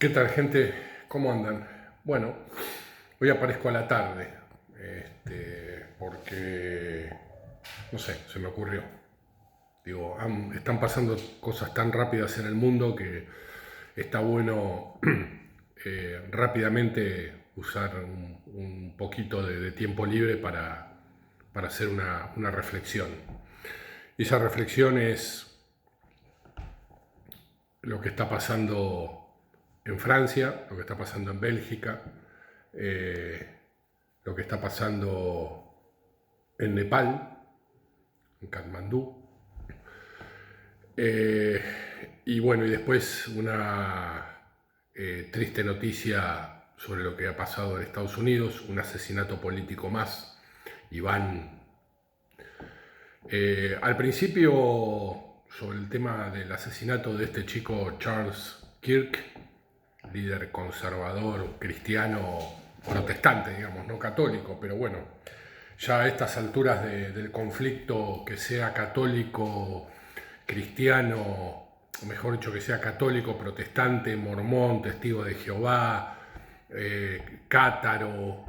¿Qué tal, gente? ¿Cómo andan? Bueno, hoy aparezco a la tarde, porque, no sé, se me ocurrió. Digo, están pasando cosas tan rápidas en el mundo que está bueno rápidamente usar un poquito de tiempo libre para hacer una reflexión. Y esa reflexión es lo que está pasando en Francia, lo que está pasando en Bélgica, eh, lo que está pasando en Nepal, en Katmandú. Eh, y bueno, y después una triste noticia sobre lo que ha pasado en Estados Unidos, un asesinato político más, Iván. Al principio, sobre el tema del asesinato de este chico Charles Kirk, líder conservador, cristiano, protestante, digamos, no católico, pero bueno, ya a estas alturas del conflicto, que sea católico, cristiano, o mejor dicho, que sea católico, protestante, mormón, testigo de Jehová, cátaro,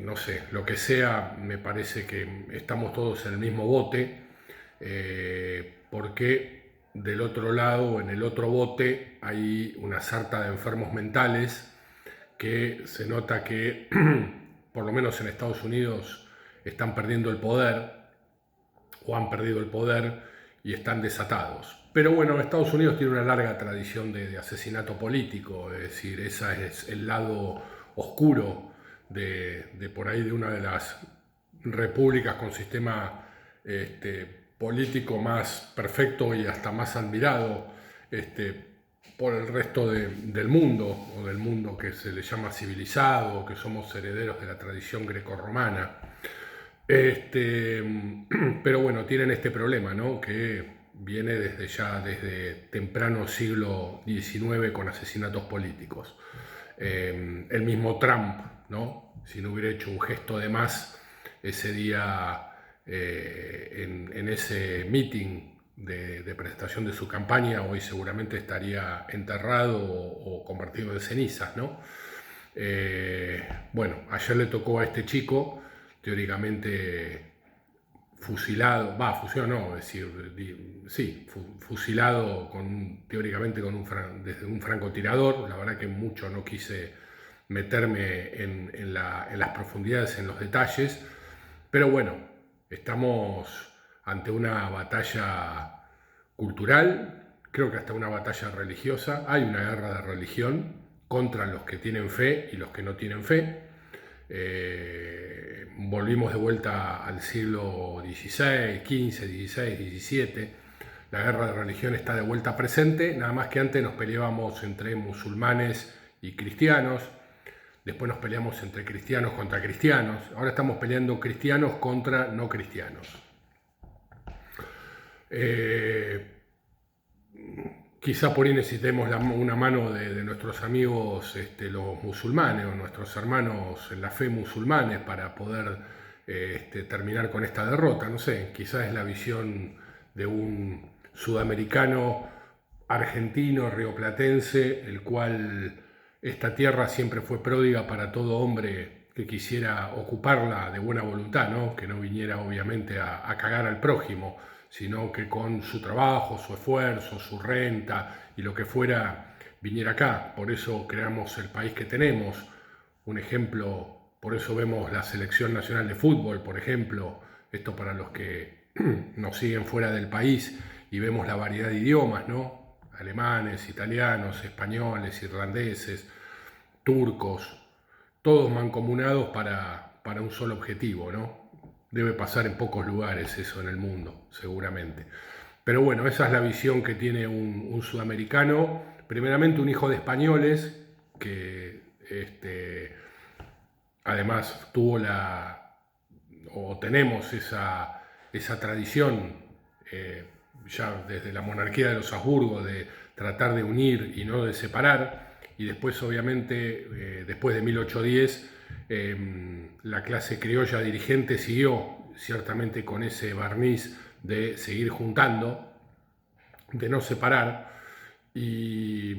no sé, lo que sea, me parece que estamos todos en el mismo bote, porque del otro lado, en el otro bote, hay una sarta de enfermos mentales que se nota que, por lo menos en Estados Unidos, están perdiendo el poder o han perdido el poder y están desatados. Pero bueno, Estados Unidos tiene una larga tradición de asesinato político, es decir, ese es el lado oscuro de por ahí de una de las repúblicas con sistema político más perfecto y hasta más admirado por el resto del mundo, o del mundo que se le llama civilizado, que somos herederos de la tradición grecorromana. Este, pero bueno, tienen este problema, ¿no? Que viene desde temprano siglo XIX con asesinatos políticos. El mismo Trump, ¿no? Si no hubiera hecho un gesto de más ese día en ese meeting de presentación de su campaña, hoy seguramente estaría enterrado o convertido en cenizas, ¿no? Bueno, ayer le tocó a este chico, teóricamente fusilado, fusilado no, es decir, sí, fusilado teóricamente desde un francotirador. La verdad que mucho no quise meterme en las profundidades, en los detalles, pero bueno, estamos ante una batalla cultural, creo que hasta una batalla religiosa. Hay una guerra de religión contra los que tienen fe y los que no tienen fe. Volvimos de vuelta al siglo XVI, XV, XVI, XVII. La guerra de religión está de vuelta presente, nada más que antes nos peleábamos entre musulmanes y cristianos, después nos peleamos entre cristianos contra cristianos, ahora estamos peleando cristianos contra no cristianos. Quizá por ahí necesitemos una mano de nuestros amigos los musulmanes, o nuestros hermanos en la fe musulmanes, para poder terminar con esta derrota. No sé, quizás es la visión de un sudamericano, argentino, rioplatense, el cual esta tierra siempre fue pródiga para todo hombre que quisiera ocuparla de buena voluntad, ¿no? Que no viniera obviamente a cagar al prójimo, sino que con su trabajo, su esfuerzo, su renta y lo que fuera, viniera acá. Por eso creamos el país que tenemos. Un ejemplo, por eso vemos la selección nacional de fútbol, por ejemplo, esto para los que nos siguen fuera del país, y vemos la variedad de idiomas, ¿no? Alemanes, italianos, españoles, irlandeses, turcos, todos mancomunados para un solo objetivo, ¿no? Debe pasar en pocos lugares eso en el mundo, seguramente. Pero bueno, esa es la visión que tiene un sudamericano, primeramente un hijo de españoles, que además tenemos esa tradición, ya desde la monarquía de los Habsburgo, de tratar de unir y no de separar. Y después, obviamente, después de 1810, la clase criolla dirigente siguió ciertamente con ese barniz de seguir juntando, de no separar. y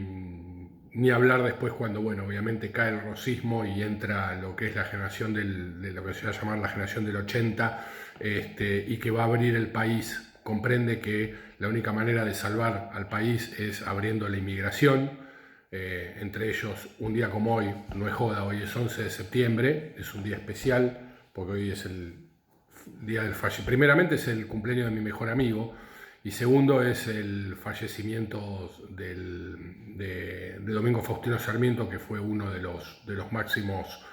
ni hablar después cuando, bueno, obviamente cae el rosismo y entra lo que es la generación de lo que se va a llamar la generación del 80, y que va a abrir el país. Comprende que la única manera de salvar al país es abriendo la inmigración, entre ellos un día como hoy, no es joda, hoy es 11 de septiembre, es un día especial, porque hoy es el día del fallecimiento. Primeramente es el cumpleaños de mi mejor amigo, y segundo es el fallecimiento de Domingo Faustino Sarmiento, que fue uno de los máximos,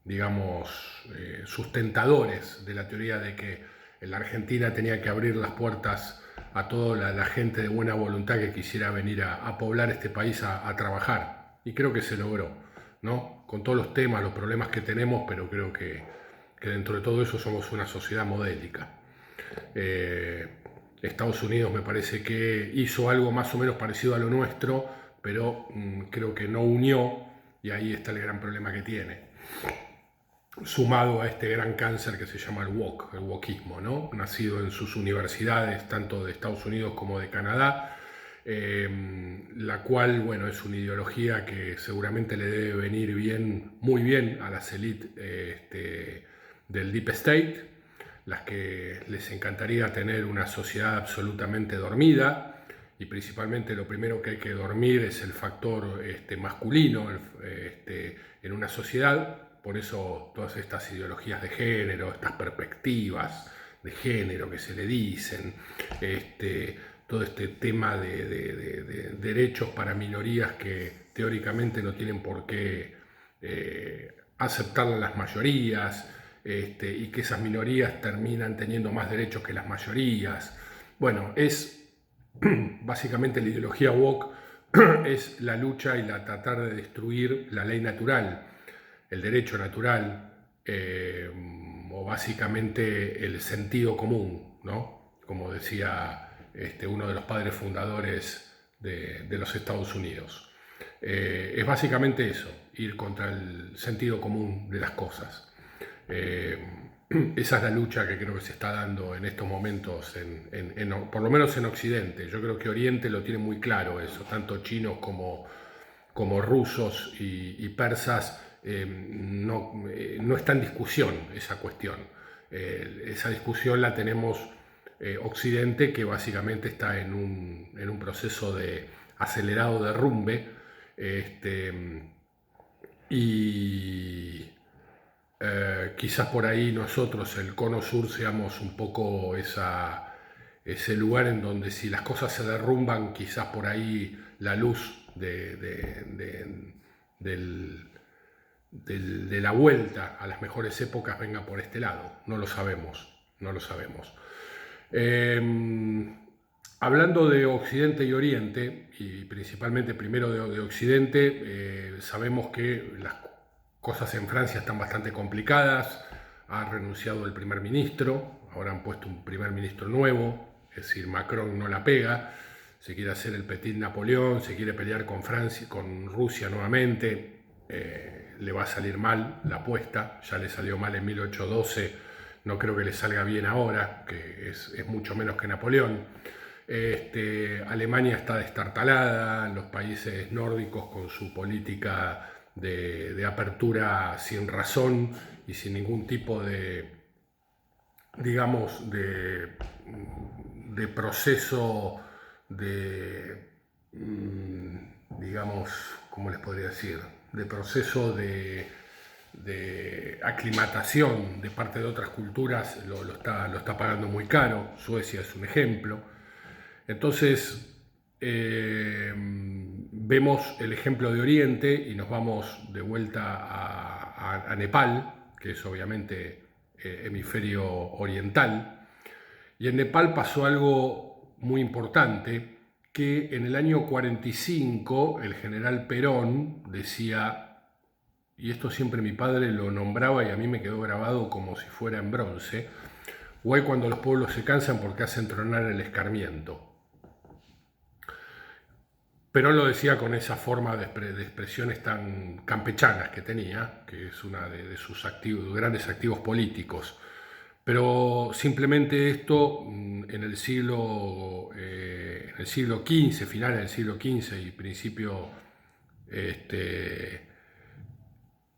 digamos, sustentadores de la teoría de que la Argentina tenía que abrir las puertas a toda la gente de buena voluntad que quisiera venir a poblar este país a trabajar. Y creo que se logró, ¿no? Con todos los temas, los problemas que tenemos, pero creo que dentro de todo eso somos una sociedad modélica. Estados Unidos me parece que hizo algo más o menos parecido a lo nuestro, pero creo que no unió, y ahí está el gran problema que tiene, sumado a este gran cáncer que se llama el wokismo, ¿no? Nacido en sus universidades, tanto de Estados Unidos como de Canadá, la cual, bueno, es una ideología que seguramente le debe venir bien, muy bien a las élites del Deep State, las que les encantaría tener una sociedad absolutamente dormida, y principalmente lo primero que hay que dormir es el factor masculino en una sociedad. Por eso todas estas ideologías de género, estas perspectivas de género que se le dicen, todo este tema de derechos para minorías que teóricamente no tienen por qué aceptar las mayorías, y que esas minorías terminan teniendo más derechos que las mayorías. Bueno, es básicamente la ideología woke, es la lucha y la tratar de destruir la ley natural, el derecho natural, o básicamente el sentido común, ¿no? Como decía uno de los padres fundadores de los Estados Unidos. Es básicamente eso, ir contra el sentido común de las cosas. Esa es la lucha que creo que se está dando en estos momentos, por lo menos en Occidente. Yo creo que Oriente lo tiene muy claro eso, tanto chinos como rusos y persas. No está en discusión esa cuestión. Esa discusión la tenemos Occidente, que básicamente está en un proceso de acelerado derrumbe, y quizás por ahí nosotros, el cono sur, seamos un poco ese lugar en donde si las cosas se derrumban, quizás por ahí la luz de la vuelta a las mejores épocas venga por este lado. No lo sabemos, no lo sabemos. Hablando de Occidente y Oriente, y principalmente primero de Occidente, sabemos que las cosas en Francia están bastante complicadas. Ha renunciado el primer ministro, ahora han puesto un primer ministro nuevo, es decir, Macron no la pega, se quiere hacer el Petit Napoleón, se quiere pelear con Francia, con Rusia nuevamente. Le va a salir mal la apuesta, ya le salió mal en 1812, no creo que le salga bien ahora, que es mucho menos que Napoleón. Alemania está destartalada, los países nórdicos con su política de apertura sin razón y sin ningún tipo digamos, de proceso digamos, ¿cómo les podría decir? De proceso de aclimatación de parte de otras culturas, lo está pagando muy caro. Suecia es un ejemplo. Entonces, vemos el ejemplo de Oriente y nos vamos de vuelta a Nepal, que es obviamente hemisferio oriental. Y en Nepal pasó algo muy importante, que en el año 45 el general Perón decía, y esto siempre mi padre lo nombraba y a mí me quedó grabado como si fuera en bronce: o hay cuando los pueblos se cansan porque hacen tronar el escarmiento. Perón lo decía con esa forma de expresiones tan campechanas que tenía, que es una de sus grandes activos políticos. Pero simplemente esto en el siglo el siglo XV, finales del siglo XV y principio,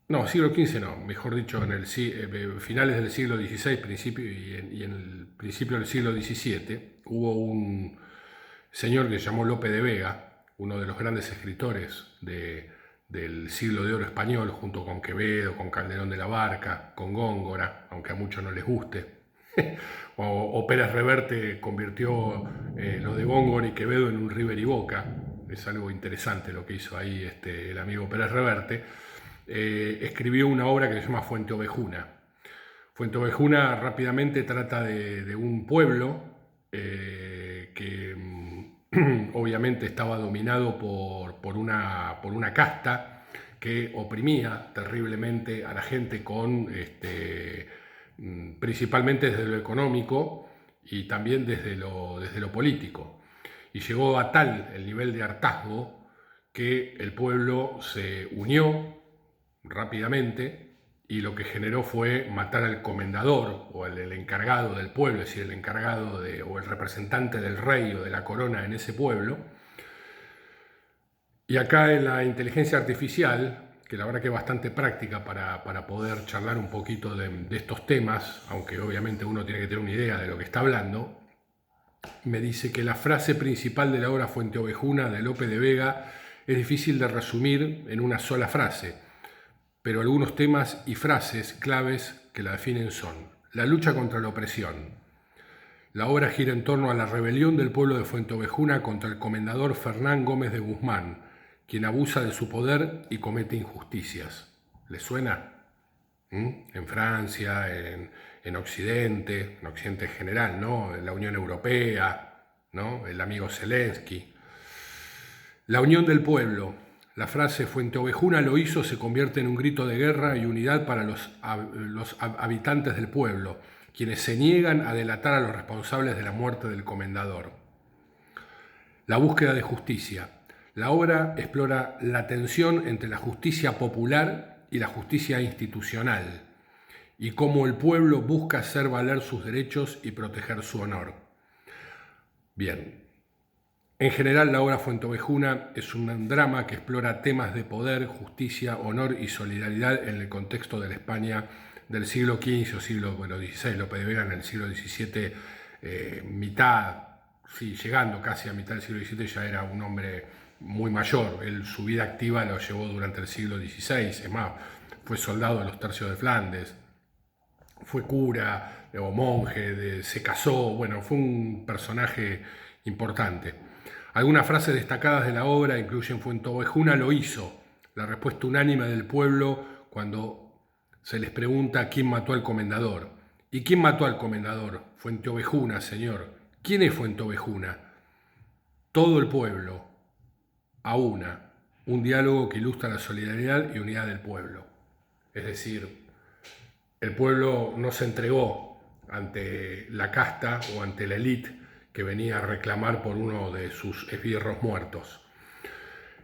no, siglo XV no, mejor dicho, en el finales del siglo XVI principio, y en el principio del siglo XVII, hubo un señor que se llamó Lope de Vega, uno de los grandes escritores del siglo de oro español, junto con Quevedo, con Calderón de la Barca, con Góngora, aunque a muchos no les guste. o Pérez Reverte convirtió lo de Góngora y Quevedo en un River y Boca. Es algo interesante lo que hizo ahí el amigo Pérez Reverte. Escribió una obra que se llama Fuente Ovejuna. Fuente Ovejuna rápidamente trata de un pueblo que obviamente estaba dominado por una casta que oprimía terriblemente a la gente principalmente desde lo económico y también desde lo político. Y llegó a tal el nivel de hartazgo que el pueblo se unió rápidamente y lo que generó fue matar al comendador o el encargado del pueblo, es decir, el encargado o el representante del rey o de la corona en ese pueblo. Y acá en la inteligencia artificial, que la verdad que es bastante práctica para poder charlar un poquito de estos temas, aunque obviamente uno tiene que tener una idea de lo que está hablando, me dice que la frase principal de la obra Fuente Ovejuna de Lope de Vega es difícil de resumir en una sola frase, pero algunos temas y frases claves que la definen son: la lucha contra la opresión. La obra gira en torno a la rebelión del pueblo de Fuente Ovejuna contra el comendador Fernán Gómez de Guzmán, quien abusa de su poder y comete injusticias. ¿Les suena? En Francia, en Occidente en general, ¿no? En la Unión Europea, ¿no? El amigo Zelensky. La unión del pueblo. La frase Fuente Ovejuna lo hizo se convierte en un grito de guerra y unidad para los habitantes del pueblo, quienes se niegan a delatar a los responsables de la muerte del comendador. La búsqueda de justicia. La obra explora la tensión entre la justicia popular y la justicia institucional, y cómo el pueblo busca hacer valer sus derechos y proteger su honor. Bien. En general, la obra Fuente Ovejuna es un drama que explora temas de poder, justicia, honor y solidaridad en el contexto de la España del siglo XV o siglo XVI. Lope de Vega en el siglo XVII, llegando casi a mitad del siglo XVII, ya era un hombre muy mayor. Su vida activa lo llevó durante el siglo XVI, es más, fue soldado de los tercios de Flandes, fue cura o monje, se casó, bueno, fue un personaje importante. Algunas frases destacadas de la obra incluyen: Fuente Ovejuna lo hizo, la respuesta unánime del pueblo cuando se les pregunta quién mató al comendador. ¿Y quién mató al comendador? Fuente Ovejuna, señor. ¿Quién es Fuente Ovejuna? Todo el pueblo, a una. Un diálogo que ilustra la solidaridad y unidad del pueblo. Es decir, el pueblo no se entregó ante la casta o ante la élite que venía a reclamar por uno de sus esbirros muertos.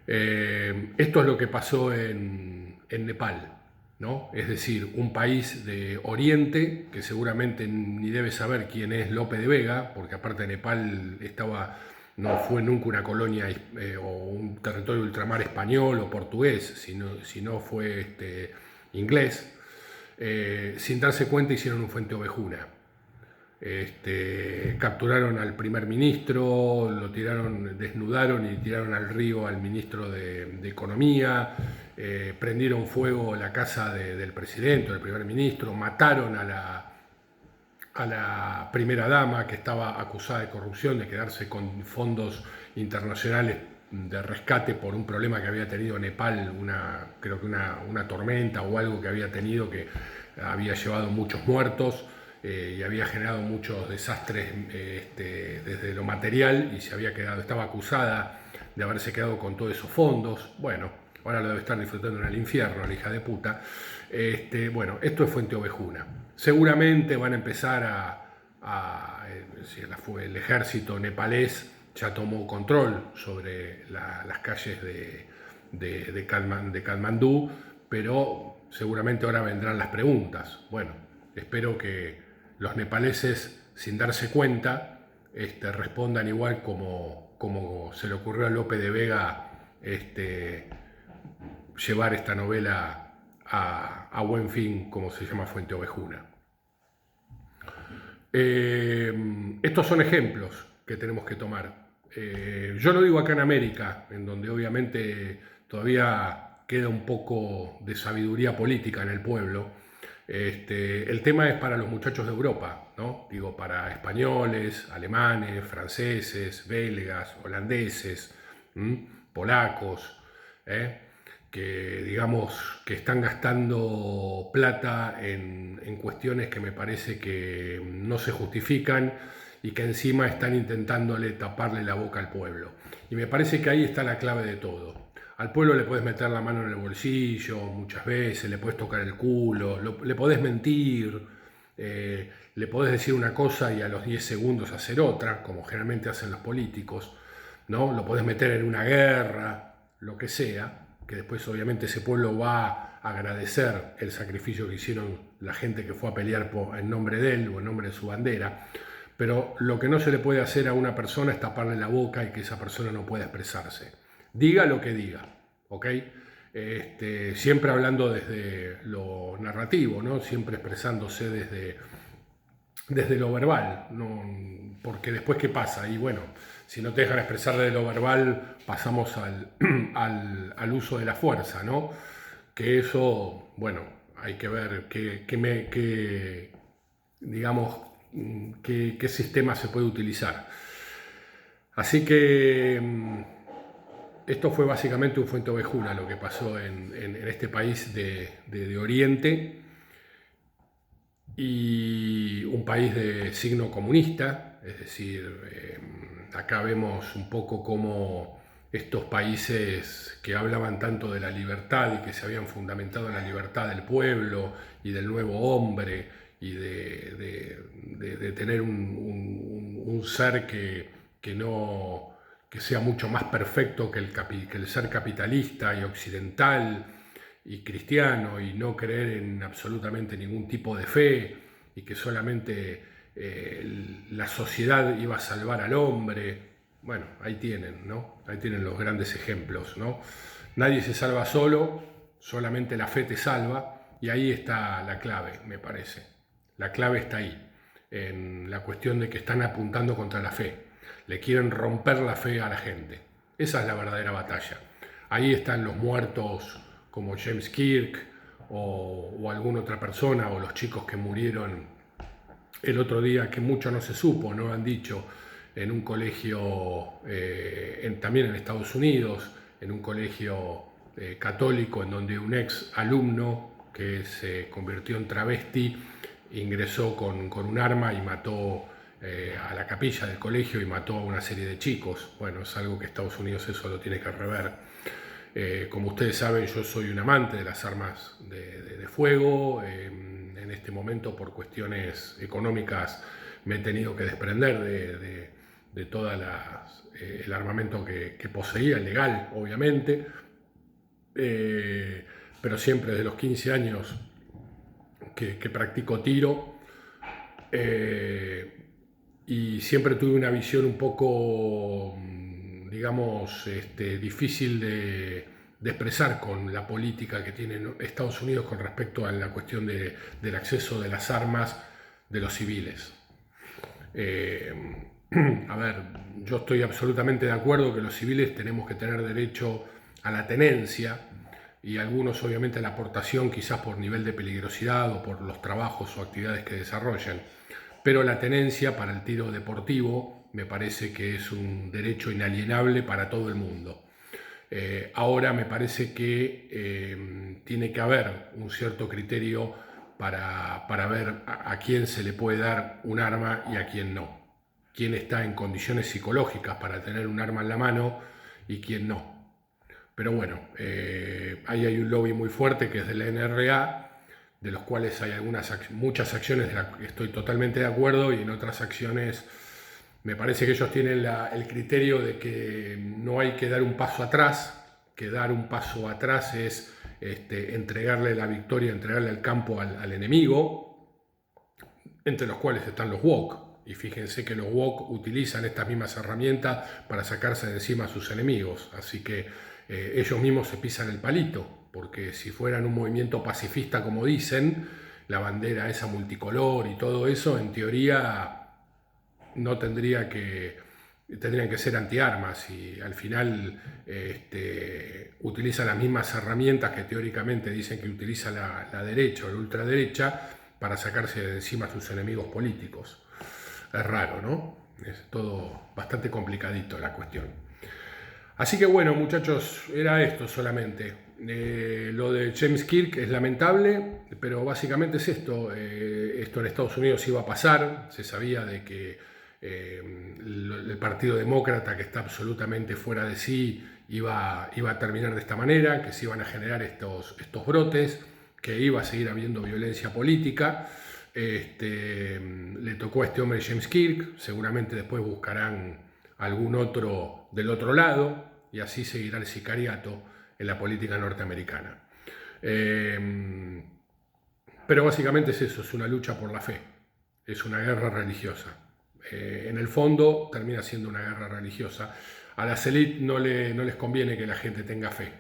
Esto es lo que pasó en Nepal, ¿no? Es decir, un país de Oriente que seguramente ni debe saber quién es Lope de Vega, porque aparte Nepal no fue nunca una colonia o un territorio de ultramar español o portugués, sino fue inglés. Sin darse cuenta hicieron un Fuente Ovejuna. Capturaron al primer ministro, lo desnudaron y tiraron al río al ministro de Economía, prendieron fuego la casa del presidente, del primer ministro, mataron a la primera dama, que estaba acusada de corrupción, de quedarse con fondos internacionales de rescate por un problema que había tenido Nepal, creo que una tormenta o algo que había tenido que había llevado muchos muertos. Y había generado muchos desastres desde lo material y estaba acusada de haberse quedado con todos esos fondos. Bueno, ahora lo debe estar disfrutando en el infierno, la hija de puta. Bueno, esto es Fuente Ovejuna. Seguramente van a empezar el ejército nepalés ya tomó control sobre las calles de Katmandú, pero seguramente ahora vendrán las preguntas. Bueno, espero que los nepaleses, sin darse cuenta, respondan igual como se le ocurrió a Lope de Vega llevar esta novela a buen fin, como se llama Fuente Ovejuna. Estos son ejemplos que tenemos que tomar. Yo lo digo acá en América, en donde obviamente todavía queda un poco de sabiduría política en el pueblo. El tema es para los muchachos de Europa, ¿no? Digo, para españoles, alemanes, franceses, belgas, holandeses, polacos, que digamos que están gastando plata en cuestiones que me parece que no se justifican y que encima están intentándole taparle la boca al pueblo. Y me parece que ahí está la clave de todo. Al pueblo le puedes meter la mano en el bolsillo muchas veces, le puedes tocar el culo, le podés mentir, le podés decir una cosa y a los 10 segundos hacer otra, como generalmente hacen los políticos, ¿no? Lo podés meter en una guerra, lo que sea, que después obviamente ese pueblo va a agradecer el sacrificio que hicieron la gente que fue a pelear en nombre de él o en nombre de su bandera. Pero lo que no se le puede hacer a una persona es taparle la boca y que esa persona no pueda expresarse. Diga lo que diga, ¿ok? Siempre hablando desde lo narrativo, ¿no? Siempre expresándose desde lo verbal, ¿no? Porque después, ¿qué pasa? Y bueno, si no te dejan expresar desde lo verbal, pasamos al uso de la fuerza, ¿no? Que eso, bueno, hay que ver digamos, qué sistema se puede utilizar. Así que esto fue básicamente un Fuente Ovejuna lo que pasó en este país de Oriente, y un país de signo comunista, es decir, acá vemos un poco cómo estos países que hablaban tanto de la libertad y que se habían fundamentado en la libertad del pueblo y del nuevo hombre y de tener un ser que sea mucho más perfecto que el ser capitalista y occidental y cristiano, y no creer en absolutamente ningún tipo de fe, y que solamente la sociedad iba a salvar al hombre. Bueno, ahí tienen, ¿no? Ahí tienen los grandes ejemplos, ¿no? Nadie se salva solo, solamente la fe te salva, y ahí está la clave, me parece. La clave está ahí, en la cuestión de que están apuntando contra la fe. Le quieren romper la fe a la gente. Esa es la verdadera batalla. Ahí están los muertos como James Kirk o alguna otra persona, o los chicos que murieron el otro día, que mucho no se supo, no han dicho, en un colegio, también en Estados Unidos, en un colegio católico, en donde un ex alumno que se convirtió en travesti ingresó con un arma y mató a la capilla del colegio y mató a una serie de chicos. Bueno, es algo que Estados Unidos eso lo tiene que rever. Como ustedes saben, yo soy un amante de las armas de fuego. En este momento, por cuestiones económicas, me he tenido que desprender de todo el armamento que poseía, legal, obviamente. Pero siempre desde los 15 años que practico tiro. Y siempre tuve una visión un poco, digamos, difícil de expresar con la política que tiene Estados Unidos con respecto a la cuestión del acceso de las armas de los civiles. A ver, yo estoy absolutamente de acuerdo que los civiles tenemos que tener derecho a la tenencia, y algunos obviamente a la aportación, quizás por nivel de peligrosidad o por los trabajos o actividades que desarrollan. Pero la tenencia para el tiro deportivo me parece que es un derecho inalienable para todo el mundo. Ahora me parece que tiene que haber un cierto criterio para ver a quién se le puede dar un arma y a quién no. Quién está en condiciones psicológicas para tener un arma en la mano y quién no. Pero bueno, ahí hay un lobby muy fuerte que es de la NRA, de los cuales hay muchas acciones de las que estoy totalmente de acuerdo, y en otras acciones me parece que ellos tienen el criterio de que no hay que dar un paso atrás, que dar un paso atrás es entregarle la victoria, entregarle el campo al enemigo, entre los cuales están los woke, Y fíjense que los woke utilizan estas mismas herramientas para sacarse de encima a sus enemigos. Así que ellos mismos se pisan el palito, porque si fueran un movimiento pacifista como dicen, la bandera esa multicolor y todo eso, en teoría no tendrían que ser antiarmas, y al final utilizan las mismas herramientas que teóricamente dicen que utiliza la derecha o la ultraderecha para sacarse de encima a sus enemigos políticos. Es raro, ¿no? Es todo bastante complicadito la cuestión. Así que bueno, muchachos, era esto solamente. Lo de James Kirk es lamentable, pero básicamente es esto. Esto en Estados Unidos iba a pasar. Se sabía de que el Partido Demócrata, que está absolutamente fuera de sí, iba a terminar de esta manera, que se iban a generar estos brotes, que iba a seguir habiendo violencia política. Le tocó a este hombre James Kirk, seguramente después buscarán algún otro del otro lado, y así seguirá el sicariato en la política norteamericana. Pero básicamente es eso, es una lucha por la fe, es una guerra religiosa. En el fondo termina siendo una guerra religiosa. A las élites no les conviene que la gente tenga fe,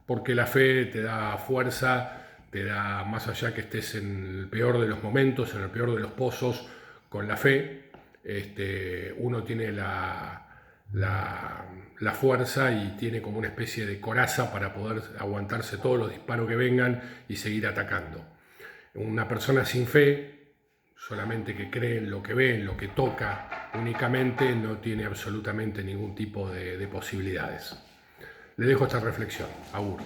porque la fe te da fuerza, te da, más allá que estés en el peor de los momentos, en el peor de los pozos, con la fe, uno tiene la fuerza y tiene como una especie de coraza para poder aguantarse todos los disparos que vengan y seguir atacando. Una persona sin fe, solamente que cree en lo que ve, en lo que toca únicamente, no tiene absolutamente ningún tipo de posibilidades. Le dejo esta reflexión. Agur.